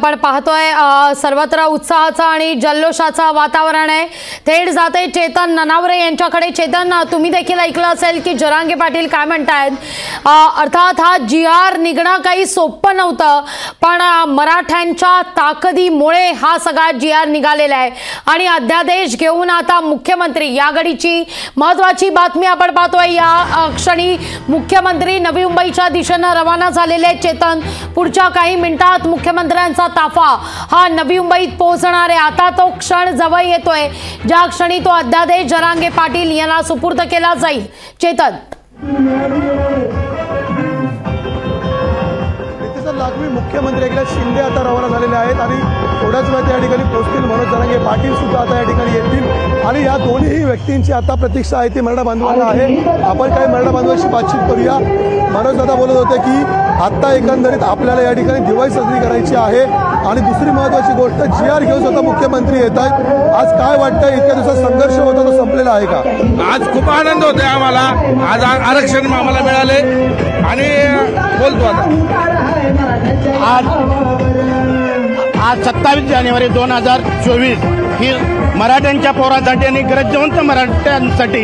आपण पाहतोय सर्वत्र उत्साहाचं आणि जल्लोषाचं वातावरण आहे। थेट जाते चेतन ननावरे यांच्याकडे। चेतन, तुम्ही देखील ऐकलं असेल की जरांगे पाटील काय म्हणतायत। अर्थात हा जी.आर. निघणं काही सोपं नव्हतं, पण मराठ्यांच्या ताकदीमुळे हा सगळा जी.आर. निघालेला आहे आणि अध्यादेश घेऊन आता मुख्यमंत्री या घडीची महत्त्वाची बातमी आपण पाहतोय। या क्षणी मुख्यमंत्री नवी मुंबईच्या दिशेने रवाना झालेले आहेत। चेतन, पुढच्या काही मिनिटात मुख्यमंत्र्यांचा ताफा हा नवी मुंबईत पोहोचणार आहे। आता तो क्षण जवळ येतोय ज्या क्षणी तो अध्यादेश जरांगे पाटील यांना सुपूर्द केला जाईल। चेतन, लागवी मुख्यमंत्री एकनाथ शिंदे आता रवाना झालेले आहेत आणि थोड्याच वेळात या ठिकाणी पोहोचतील। मनोज जरांगे पाटील सुद्धा आता या ठिकाणी येतील आणि या दोन्ही व्यक्तींची आता प्रतीक्षा आहे ती मराठा बांधवांना आहे। आपण काही मराठा बांधवांशी बातचीत करूया। मनोज दादा बोलत होते की आता एकंदरीत आपल्याला या ठिकाणी दिवाळी साजरी करायची आहे आणि दुसरी महत्त्वाची गोष्ट जी.आर. घेऊन स्वतः मुख्यमंत्री येत आहेत। आज काय वाटतं, इतक्या दिवसात संघर्ष होता तो संपलेला आहे का? आज खूप आनंद होतोय आम्हाला। आज आरक्षण आम्हाला मिळाले आणि बोलतो आज 27 जानेवारी 2024 ही मराठ्यांच्या पोरासाठी आणि गरजवंत मराठ्यांसाठी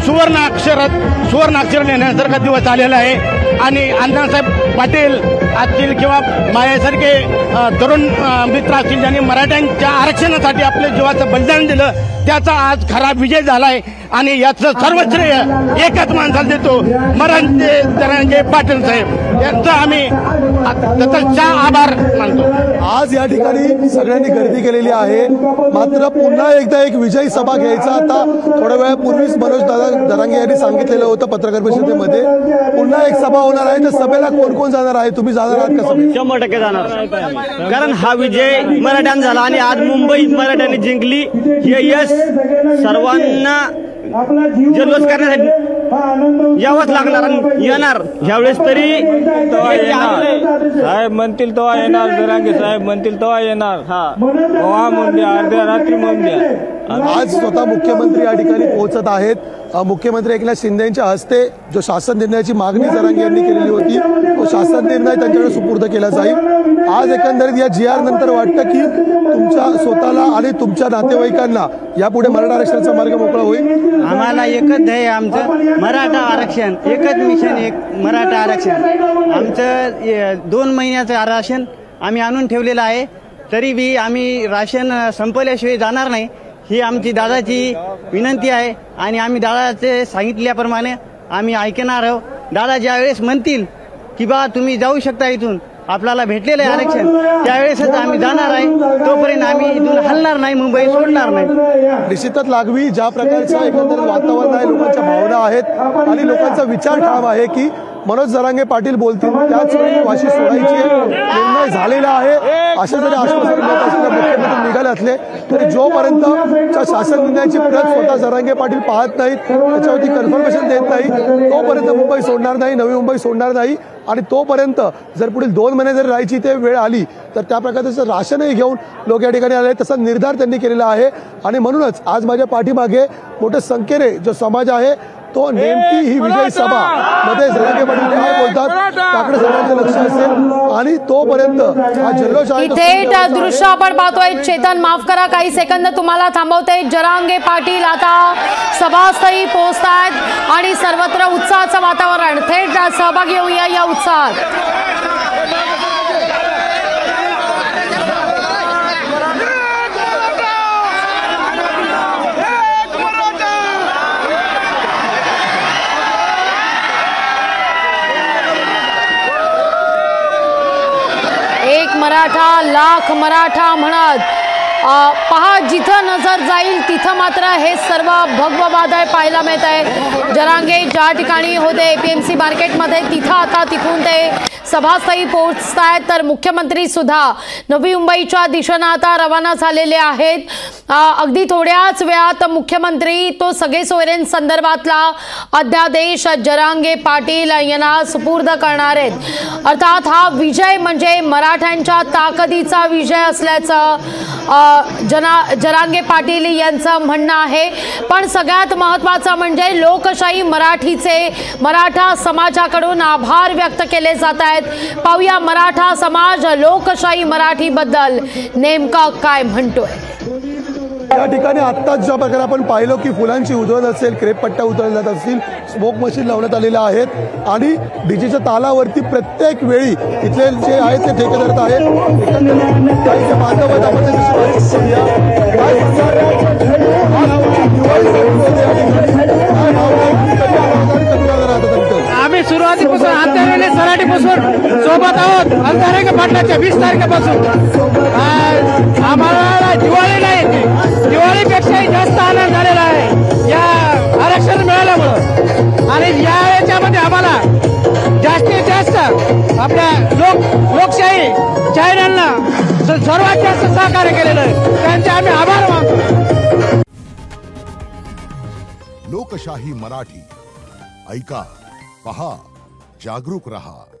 सुवर्ण अक्षर लिहिण्यासारखा दिवस आलेला आहे आणि अण्णासाहेब पाटील असतील किंवा माझ्यासारखे तरुण मित्र असतील ज्यांनी मराठ्यांच्या आरक्षणासाठी आपल्या जीवाचं बलिदान दिलं, त्याचा आज खरा विजय झालाय आणि याचं सर्व श्रेय एकच माणसाला देतो, जरांगे पाटील साहेब यांचा आम्ही त्याचा आभार मानतो। आज या ठिकाणी सगळ्यांनी गर्दी केलेली आहे, मात्र पुन्हा एकदा एक विजयी सभा घ्यायचा आता थोड्या वेळापूर्वीच मनोज दादा जरांगे यांनी सांगितलेलं होतं पत्रकार परिषदेमध्ये। पुन्हा एक सभा होणार आहे, तर सभेला कोण कोण जाणार आहे? तुम्ही जाणार आहात का सभेत? 100% जाणार, कारण हा विजय मराठ्यांचा झाला आणि आज मुंबई मराठ्यांनी जिंकली हे यश सर्वांना जल्लोष करण्यासाठी यावंच लागणार आणि येणार। ह्यावेळेस तरी साहेब म्हणतील तेव्हा येणार, जरांगे साहेब म्हणतील तेव्हा येणार। म्हणून अर्ध्या रात्री म्हणून आज स्वतः मुख्यमंत्री या ठिकाणी पोहोचत आहेत। मुख्यमंत्री एकनाथ शिंदे यांच्या हस्ते जो शासन निर्णयाची मागणी जरांगे यांनी केलेली होती तो शासन निर्णय त्यांच्याकडे सुपूर्द केला जाईल। आज एकंदरीत या जी.आर. नंतर वाटतं की तुमच्या स्वतःला आणि तुमच्या नातेवाईकांना यापुढे मराठा आरक्षणाचा मार्ग मोकळा होईल? आम्हाला एकच ध्येय आमचं मराठा आरक्षण, एकच मिशन, एक मराठा आरक्षण। आमचं 2 महिन्याचं आरक्षण आम्ही आणून ठेवलेलं आहे, तरी बी आम्ही राशन संपल्याशिवाय जाणार नाही ही आमची दादाची विनंती आहे आणि आम्ही दादाचे सांगितल्याप्रमाणे आम्ही ऐकणार आहोत। दादा ज्यावेळेस म्हणतील की बा तुम्ही जाऊ शकता इथून, आपल्याला भेटलेलं आहे आरक्षण, त्यावेळेसच आम्ही जाणार आहे, तोपर्यंत आम्ही इथून हलणार नाही, मुंबई सोडणार नाही। निश्चितच लागवी ज्या प्रकारचं एकंदरीत वातावरण आहे, लोकांच्या भावना आहेत आणि लोकांचा विचार ठाम आहे की मनोज जरांगे पाटील बोलतील त्याच वेळी वाशी सोडायची निर्णय झालेला आहे। अशा जरी आश्वासन मुख्यमंत्री निघाले असले तरी जोपर्यंत शासन निर्णयाची प्रत स्वतः जरांगे पाटील पाहत नाहीत, त्याच्यावरती कन्फर्मेशन देत नाही, तोपर्यंत मुंबई सोडणार नाही, नवी मुंबई सोडणार नाही। आणि तोपर्यंत जर पुढील 2 महिने जर राहायची ते वेळ आली तर त्या प्रकारचं राशनही घेऊन लोक या ठिकाणी आले, तसा निर्धार त्यांनी केलेला आहे। आणि म्हणूनच आज माझ्या पाठीमागे मोठ्या संख्येने जो समाज आहे तो नेमकी ही विजय सभा मध्ये जरांगे पाटील काय बोलतात त्याकडे सगळ्यांचं लक्ष असेल आणि तोपर्यंत हा जल्लोष आहे। थेट दृश्य आपण पाहतोय। चेतन, माफ करा काही सेकंद तुम्हाला थांबवते। जरांगे पाटील आता सभास्थळी पोहोचतात आणि सर्वत्र उत्साहाचं वातावरण। थेट सहभागी होऊया या उत्साहात। एक मराठा लाख मराठा म्हणत पहा, जिथं नजर जाईल तिथं मात्र हे सर्व भगव वादळ पाहायला मिळत आहे। जरांगे ज्या ठिकाणी होते APMC मार्केटमध्ये तिथं आता तिथून ते सभास्थळी पोहोचतायत, तर मुख्यमंत्री सुद्धा नवी मुंबईच्या दिशेने आता रवाना झालेले आहेत। अगदी थोड्याच वेळात मुख्यमंत्री तो सगळे सोयरे संदर्भातला अध्यादेश जरांगे पाटील यांना सुपूर्द करणार आहेत। अर्थात हा विजय म्हणजे मराठ्यांच्या ताकदीचा विजय असल्याचं जरांगे पाटील यांचं म्हणणं आहे। पण सगळ्यात महत्त्वाचं म्हणजे लोकशाही मराठा समाजाकडून आभार व्यक्त केले जात आहेत। पाहूया मराठा समाज लोकशाही मराठी बद्दल नेमका काय म्हणतोय। या ठिकाणी आत्ताच ज्या प्रकारे आपण पाहिलं की फुलांची उधळण असेल, क्रेपपट्ट्या उधळल्या जात असतील, स्मोक मशीन लावण्यात आलेल्या आहेत आणि डीजेच्या तालावरती प्रत्येक वेळी इथले जे आहेत ते ठेकेदार आहेत काही जे बांधव आहेत आपण त्याच्याशी बातचीत करूया। काय सांगणार? आम्ही सुरुवातीपासून अंतराने सराटीपासून सोबत आहोत। अंतराने पाटलाच्या 20 तारखेपासून आम्हाला दिवाळी नाही, दिवाळीपेक्षाही जास्त आनंद झालेला आहे या आरक्षण मिळाल्यामुळं। आणि या याच्यामध्ये आम्हाला जास्तीत जास्त आपल्या लोकशाही चॅनलना सर्वात जास्त सहकार्य केलेलं आहे, त्यांचे आम्ही आभार मानतो। लोकशाही मराठी ऐका, पहा, जागरूक रहा।